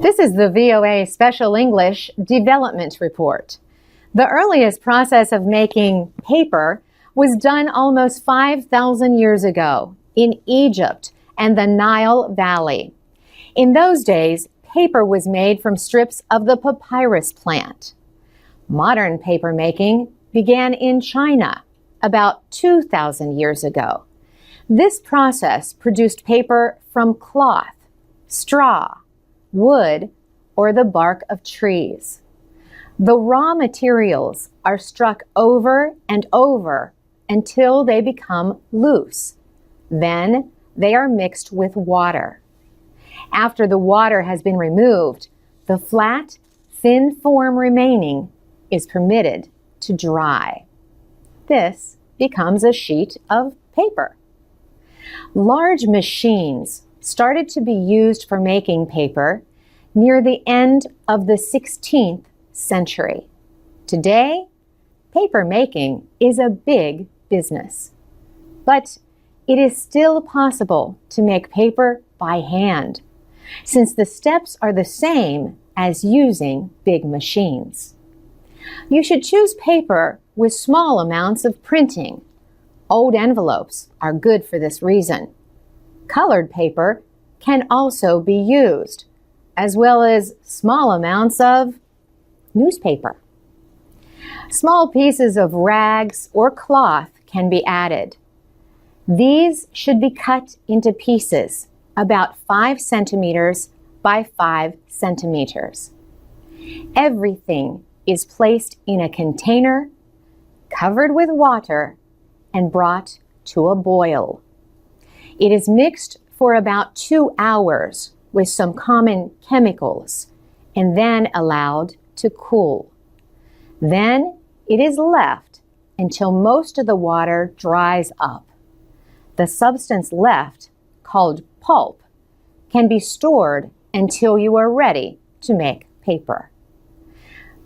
This is the VOA Special English Development Report. The earliest process of making paper was done almost 5,000 years ago in Egypt and the Nile Valley. In those days, paper was made from strips of the papyrus plant. Modern paper making began in China about 2,000 years ago. This process produced paper from cloth, straw, wood, or the bark of trees. The raw materials are struck over and over until they become loose. Then they are mixed with water. After the water has been removed, the flat, thin form remaining is permitted to dry. This becomes a sheet of paper. Large machines started to be used for making paper near the end of the 16th century. Today, paper making is a big business. But it is still possible to make paper by hand, since the steps are the same as using big machines. You should choose paper with small amounts of printing. Old envelopes are good for this reason. Colored paper can also be used, as well as small amounts of newspaper. Small pieces of rags or cloth can be added. These should be cut into pieces about 5 centimeters by 5 centimeters. Everything is placed in a container, covered with water, and brought to a boil. It is mixed for about 2 hours with some common chemicals and then allowed to cool. Then it is left until most of the water dries up. The substance left, called pulp, can be stored until you are ready to make paper.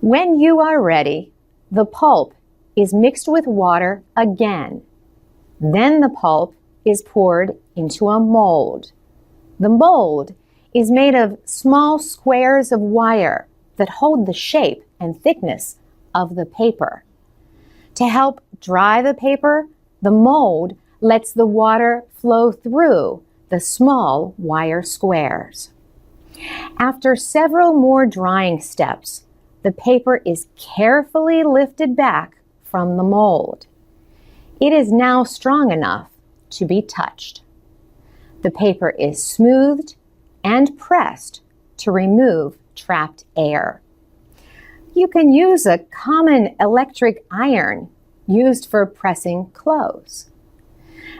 When you are ready, the pulp is mixed with water again. Then the pulp is poured into a mold. The mold is made of small squares of wire that hold the shape and thickness of the paper. To help dry the paper, the mold lets the water flow through the small wire squares. After several more drying steps, the paper is carefully lifted back from the mold. It is now strong enough to be touched. The paper is smoothed and pressed to remove trapped air. You can use a common electric iron used for pressing clothes.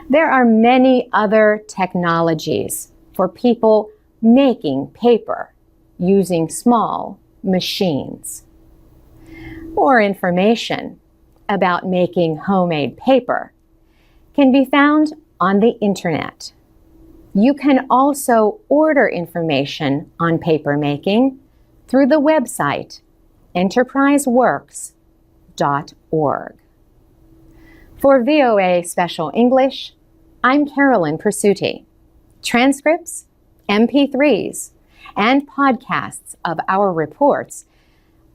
There are many other technologies for people making paper using small machines. More information about making homemade paper can be found on the internet. You can also order information on paper making through the website enterpriseworks.org. For VOA Special English, I'm Carolyn Persutti. Transcripts, MP3s, and podcasts of our reports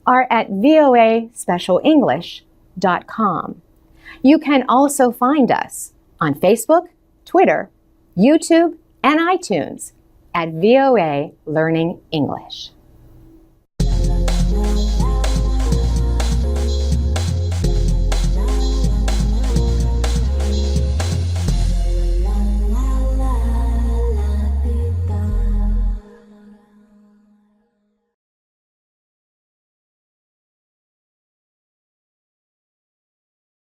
are at voaspecialenglish.com. You can also find us on Facebook, Twitter, YouTube, and iTunes at VOA Learning English.